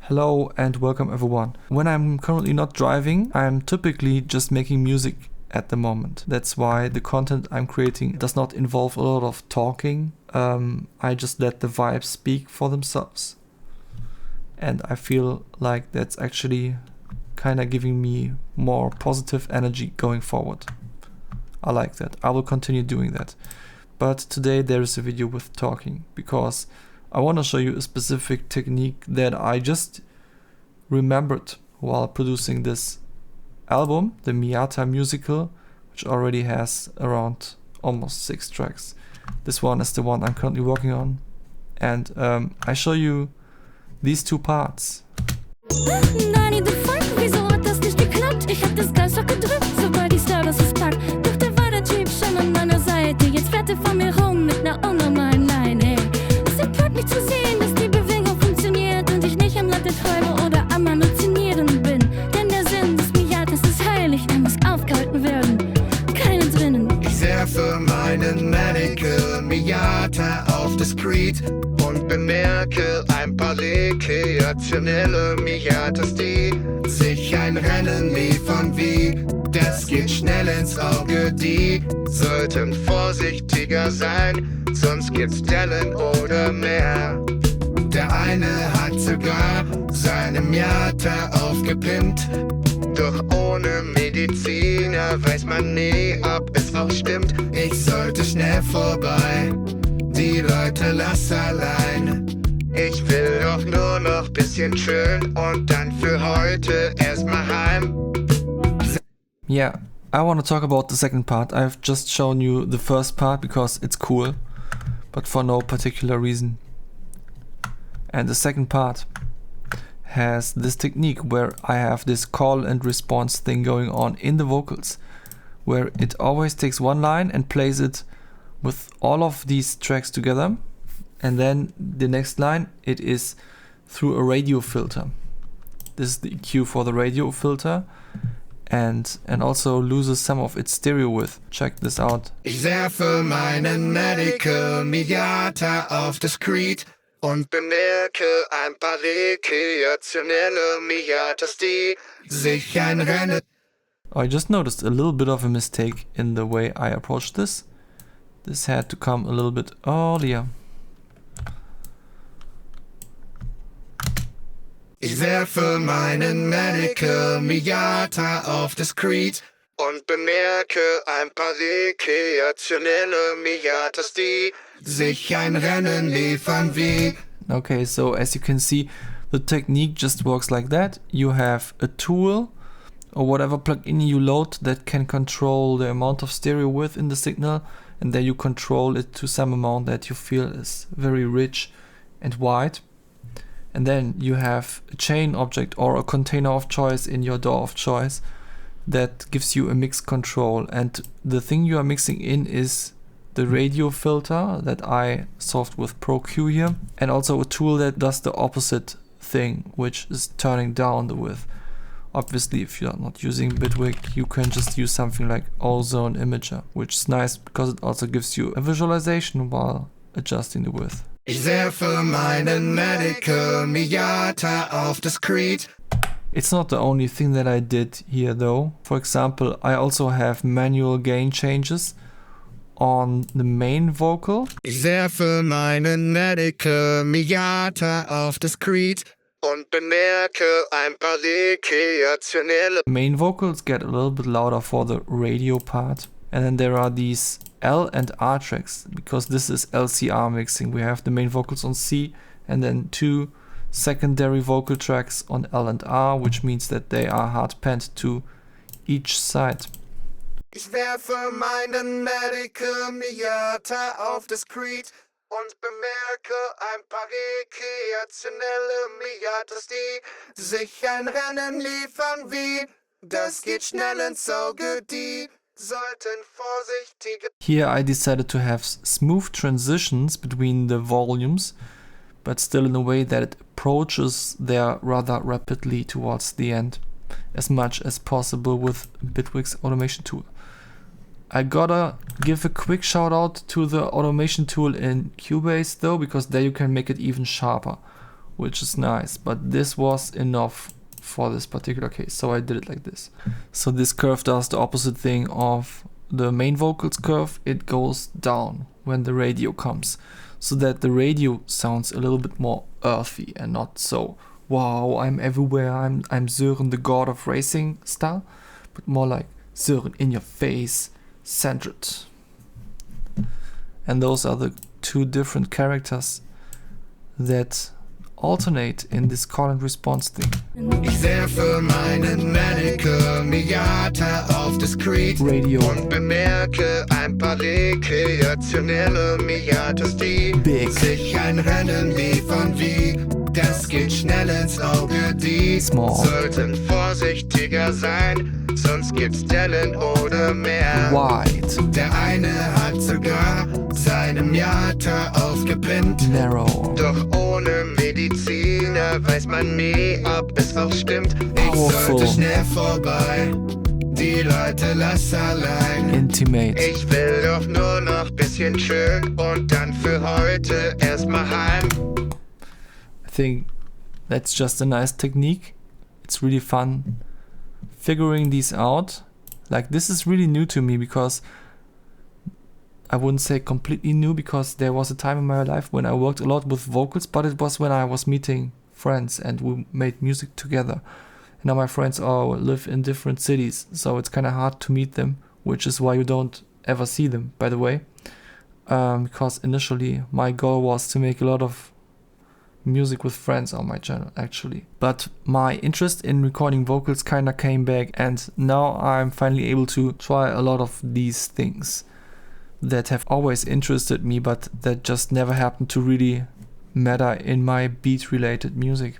Hello and welcome everyone. When I'm currently not driving, I'm typically just making music at the moment. That's why the content I'm creating does not involve a lot of talking. I just let the vibes speak for themselves. And I feel like that's actually kind of giving me more positive energy going forward. I like that. I will continue doing that. But today there is a video with talking because I want to show you a specific technique that I just remembered while producing this album, the Miyata musical, which already has around almost 6 tracks. This one is the one I'm currently working on, and I show you these 2 parts. Ich hab das Gas gedrückt, sobald die Star das packt. Doch da war der Typ schon an meiner Seite. Jetzt fährt er von mir rum mit ner unnormalen Line, ey. Es empört mich zu sehen, dass die Bewegung funktioniert und ich nicht am Latte träume oder am Halluzinieren bin. Denn der Sinn des Miyatas ist heilig, er muss aufgehalten werden. Keine drinnen. Ich werfe meinen Medical Miyata auf das Creed und bemerke ein paar rekreationelle Miyatas, die sich ein Rennen liefern wie. Das geht schnell ins Auge, die sollten vorsichtiger sein, sonst gibt's Dellen oder mehr. Der eine hat sogar seine Miyata aufgepimpt, doch ohne Mediziner weiß man nie, ob es auch stimmt. Ich sollte schnell vorbei, die Leute lass allein. Ich will doch nur noch bisschen chillen und dann für heute erstmal heim. Yeah, I want to talk about the second part. I've just shown you the first part because it's cool, but for no particular reason. And the second part has this technique where I have this call and response thing going on in the vocals, where it always takes one line and plays it with all of these tracks together, and then the next line it is through a radio filter. This is the EQ for the radio filter, and also loses some of its stereo width. Check this out. Ich werfe meinen Medical Miyata auf das Creed und bemerke ein paar rekreationelle Miyatas, die sich ein Rennen. I just noticed a little bit of a mistake in the way I approached this. This had to come a little bit earlier. Ich werfe meinen Medical Miyata auf das Creed und bemerke ein paar rekreationelle Miyatas, die sich ein Rennen liefern wie. Okay, so as you can see, the technique just works like that. You have a tool or whatever plugin you load that can control the amount of stereo width in the signal, and then you control it to some amount that you feel is very rich and wide. And then you have a chain object or a container of choice in your DAW of choice that gives you a mix control, and the thing you are mixing in is the radio filter that I solved with ProQ here, and also a tool that does the opposite thing, which is turning down the width. Obviously, if you're not using Bitwig, you can just use something like Ozone Imager, which is nice because it also gives you a visualization while adjusting the width. Ich werfe meinen Medical Miyata auf das Creed. It's not the only thing that I did here though. For example, I also have manual gain changes on the main vocal. Ich werfe meinen Medical Miyata auf das Creed und bemerke ein paar rekreationelle. Main vocals get a little bit louder for the radio part. And then there are these L and R tracks, because this is LCR mixing. We have the main vocals on C and then 2 secondary vocal tracks on L and R, which means that they are hard panned to each side. Ich werfe meinen Medical Miyata auf das Creed und bemerke ein paar rekreationelle Miyatas, die sich ein Rennen liefern wie. Das geht schnell ins Auge, die sollten vorsichtige. Here I decided to have smooth transitions between the volumes, but still in a way that it approaches there rather rapidly towards the end, as much as possible with Bitwig's automation tool. I gotta give a quick shout out to the automation tool in Cubase though, because there you can make it even sharper. which is nice, but this was enough for this particular case, so I did it like this. So this curve does the opposite thing of the main vocals curve. It goes down when the radio comes, so that the radio sounds a little bit more earthy and not so, wow, I'm everywhere, I'm Sören, the god of racing style, but more like Sören, in your face, centered. And those are the two different characters that alternate in this call and response thing. Ich werfe meinen Medical Miata auf Discreet Radio. und bemerke ein paar rekreationelle Miatas, die Big. sich ein Rennen liefern wie. Das geht schnell ins Auge, die Small. sollten vorsichtiger sein, sonst gibt's Dellen oder mehr. Wide. Der eine hat sogar seine Miata aufgepinnt. Narrow. Doch ohne Mediziner weiß man nie, ob es auch stimmt. Ich Powerful. sollte schnell vorbei, die Leute lass allein. Intimate. Ich will doch nur noch bisschen chillen und dann für heute erstmal heim. I think that's just a nice technique. It's really fun figuring these out. Like, this is really new to me, because I wouldn't say completely new, because there was a time in my life when I worked a lot with vocals, but it was when I was meeting friends and we made music together. And now my friends all live in different cities, so it's kind of hard to meet them, which is why you don't ever see them, by the way. Because initially my goal was to make a lot of music with friends on my channel, actually. But my interest in recording vocals kinda came back, and now I'm finally able to try a lot of these things that have always interested me, but that just never happened to really matter in my beat related music.